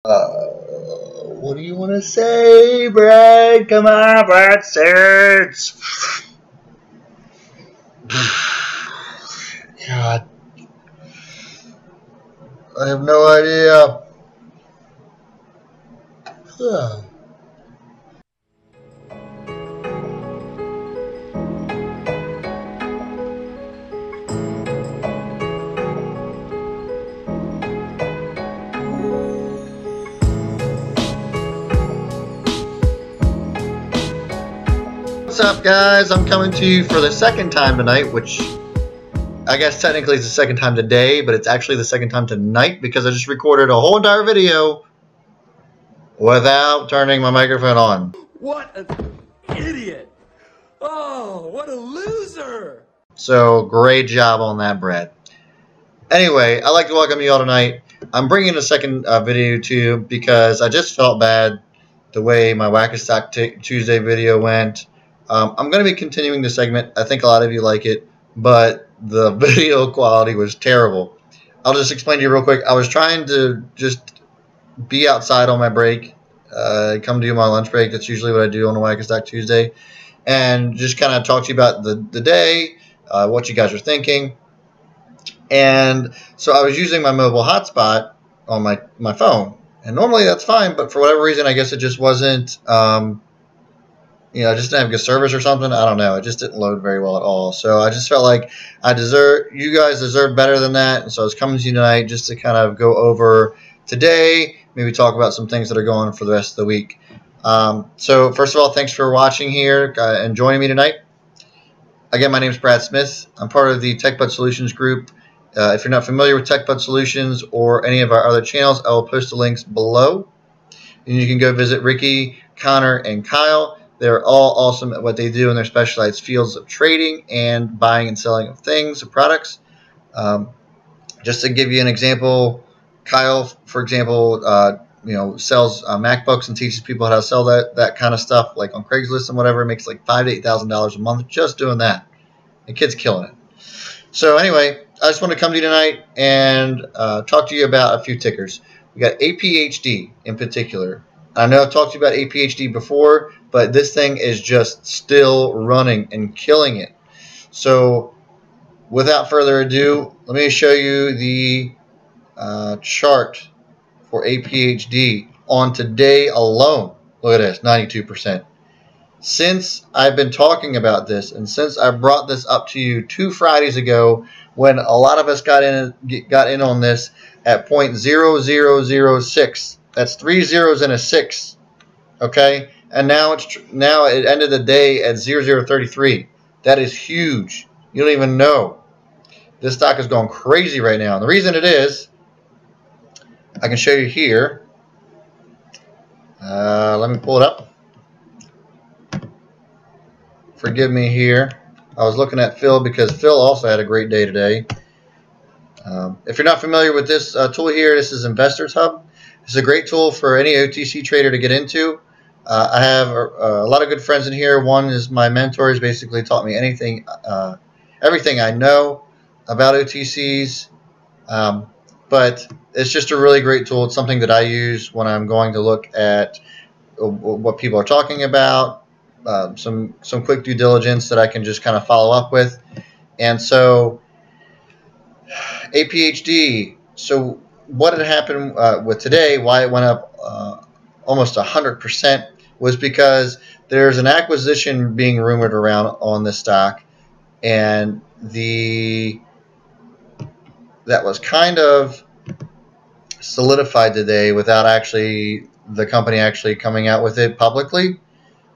What do you want to say, Brad? Come on, Brad Search. God, I have no idea. What's up, guys? I'm coming to you for the second time tonight, which I guess technically it's the second time today, but it's actually the second time tonight because I just recorded a whole entire video without turning my microphone on. What an idiot! Oh, what a loser! So great job on that, Brad. Anyway, I'd like to welcome you all tonight. I'm bringing a second video to you because I just felt bad the way my Whack-A-Stock Tuesday video went. I'm going to be continuing the segment. I think a lot of you like it, but the video quality was terrible. I'll just explain to you real quick. I was trying to just be outside on my break, come do my lunch break. That's usually what I do on a Whack-A-Stock Tuesday, and just kind of talk to you about the day, what you guys are thinking. And so I was using my mobile hotspot on my phone, and normally that's fine, but for whatever reason, I guess it just wasn't, I just didn't have good service or something. I don't know. It just didn't load very well at all. So I just felt like you guys deserve better than that. And so I was coming to you tonight just to kind of go over today, maybe talk about some things that are going on for the rest of the week. So first of all, thanks for watching here and joining me tonight. Again, my name is Brad Smith. I'm part of the TechBud Solutions group. If you're not familiar with TechBud Solutions or any of our other channels, I will post the links below. And you can go visit Ricky, Connor, and Kyle. They're all awesome at what they do in their specialized fields of trading and buying and selling of things, of products. Just to give you an example, Kyle, for example, sells MacBooks and teaches people how to sell that kind of stuff, like on Craigslist and whatever. Makes like $5,000 to $8,000 a month just doing that. The kid's killing it. So anyway, I just want to come to you tonight and talk to you about a few tickers. We got APHD in particular. I know I've talked to you about APHD before, but this thing is just still running and killing it. So without further ado, let me show you the chart for APHD on today alone. Look at this, 92%. Since I've been talking about this, and since I brought this up to you 2 Fridays ago, when a lot of us got in on this at 0.0006. That's 3 zeros and a 6. Okay, and now it ended the day at 0033. That is huge. You don't even know. This stock is going crazy right now. And the reason it is, I can show you here. Let me pull it up. Forgive me here. I was looking at Phil because Phil also had a great day today. If you're not familiar with this tool here, this is Investors Hub. It's a great tool for any OTC trader to get into. I have a lot of good friends in here. One is my mentor. He's basically taught me everything I know about OTCs. But it's just a really great tool. It's something that I use when I'm going to look at what people are talking about, some quick due diligence that I can just kind of follow up with. And so APHD, so what had happened with today, why it went up almost 100%, was because there's an acquisition being rumored around on this stock, and that was kind of solidified today without the company actually coming out with it publicly.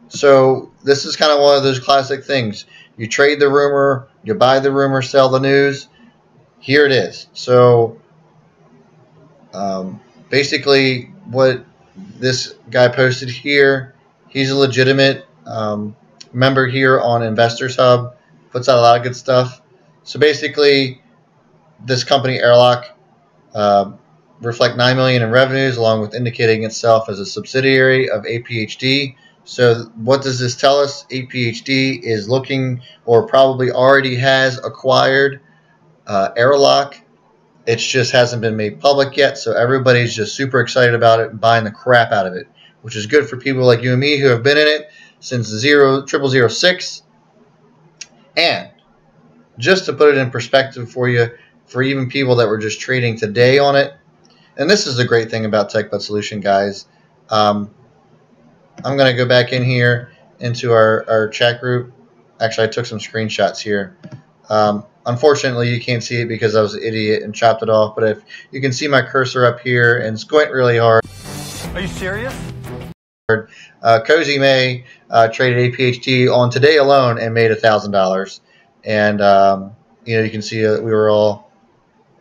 So this is kind of one of those classic things. You trade the rumor, you buy the rumor, sell the news. Here it is. So basically what this guy posted here, he's a legitimate member here on Investors Hub, puts out a lot of good stuff. So basically this company Airlock reflect $9 million in revenues, along with indicating itself as a subsidiary of APHD. So what does this tell us? APHD is looking, or probably already has acquired Airlock It just hasn't been made public yet, so everybody's just super excited about it and buying the crap out of it, which is good for people like you and me who have been in it since 0006. And just to put it in perspective for you, for even people that were just trading today on it, and this is the great thing about TechBud Solution, guys. I'm going to go back in here into our chat group. Actually, I took some screenshots here. Unfortunately, you can't see it because I was an idiot and chopped it off. But if you can see my cursor up here and squint really hard. Are you serious? Cozy May traded APHT on today alone and made $1,000. And you know, you can see we were all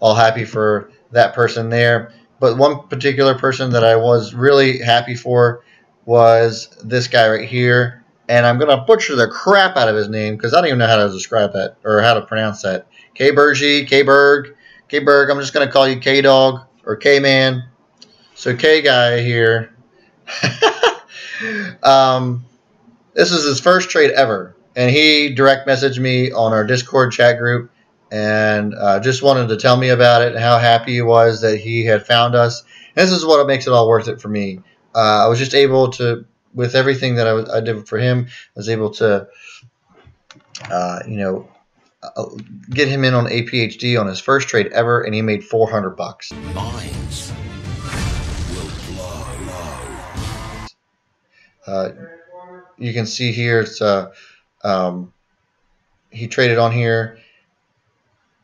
happy for that person there. But one particular person that I was really happy for was this guy right here. And I'm going to butcher the crap out of his name because I don't even know how to describe that or how to pronounce that. K-Bergy, K-Berg, K-Berg. I'm just going to call you K-Dog or K-Man. So K-Guy here. This is his first trade ever. And he direct messaged me on our Discord chat group and just wanted to tell me about it and how happy he was that he had found us. And this is what makes it all worth it for me. I was just able to, with everything that I did for him, I was able to, you know, get him in on APHD on his first trade ever, and he made $400. Minds will blow. You can see here it's he traded on here,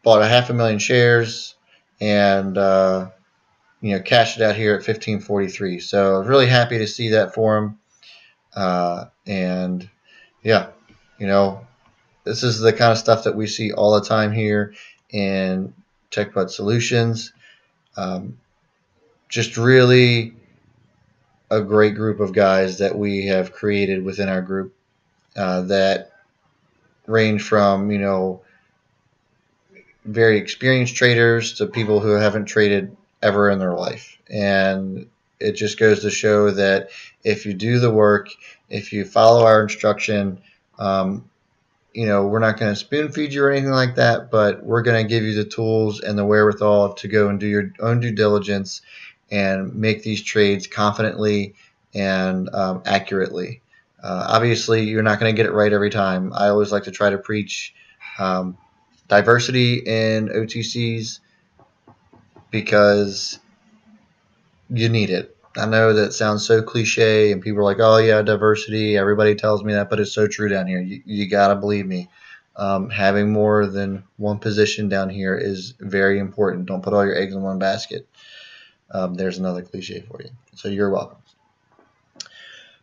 bought 500,000 shares, and you know, cashed it out here at 1543. So I was really happy to see that for him. And yeah, you know, this is the kind of stuff that we see all the time here in TechBud Solutions. Just really a great group of guys that we have created within our group that range from, you know, very experienced traders to people who haven't traded ever in their life. And it just goes to show that if you do the work, if you follow our instruction, you know, we're not going to spoon feed you or anything like that, but we're going to give you the tools and the wherewithal to go and do your own due diligence and make these trades confidently and accurately. Obviously, you're not going to get it right every time. I always like to try to preach diversity in OTCs because you need it. I know that sounds so cliche and people are like, oh yeah, diversity, everybody tells me that, but it's so true down here. You gotta believe me. Having more than one position down here is very important. Don't put all your eggs in one basket. There's another cliche for you. So you're welcome.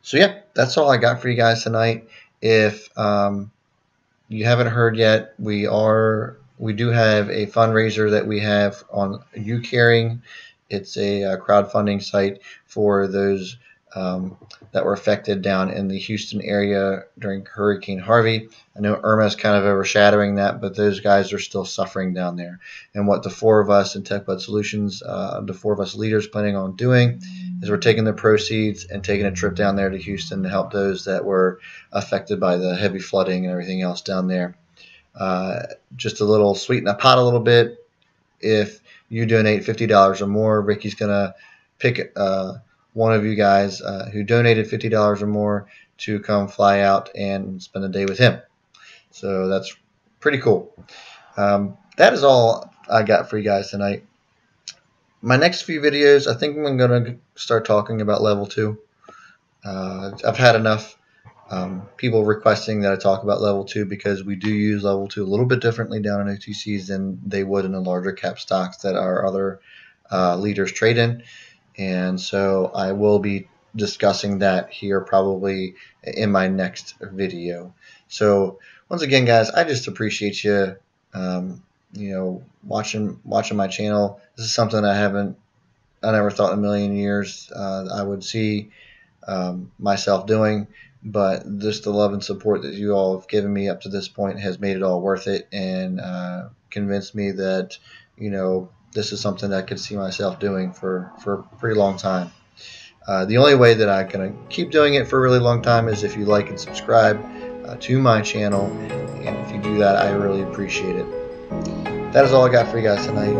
So yeah, that's all I got for you guys tonight. If you haven't heard yet, we do have a fundraiser that we have on UCaring. It's a crowdfunding site for those that were affected down in the Houston area during Hurricane Harvey. I know Irma is kind of overshadowing that, but those guys are still suffering down there. And what the four of us in TechBud Solutions, the four of us leaders planning on doing is we're taking the proceeds and taking a trip down there to Houston to help those that were affected by the heavy flooding and everything else down there. Just a little sweeten the pot a little bit. If you donate $50 or more, Ricky's going to pick one of you guys who donated $50 or more to come fly out and spend a day with him. So that's pretty cool. That is all I got for you guys tonight. My next few videos, I think I'm going to start talking about level 2. I've had enough people requesting that I talk about level 2 because we do use level 2 a little bit differently down in OTCs than they would in the larger cap stocks that our other leaders trade in. And so I will be discussing that here probably in my next video. So once again, guys, I just appreciate you, you know, watching my channel. This is something I never thought in a million years I would see myself doing. But just the love and support that you all have given me up to this point has made it all worth it and convinced me that, you know, this is something I could see myself doing for a pretty long time. The only way that I can keep doing it for a really long time is if you like and subscribe to my channel. And if you do that, I really appreciate it. That is all I got for you guys tonight.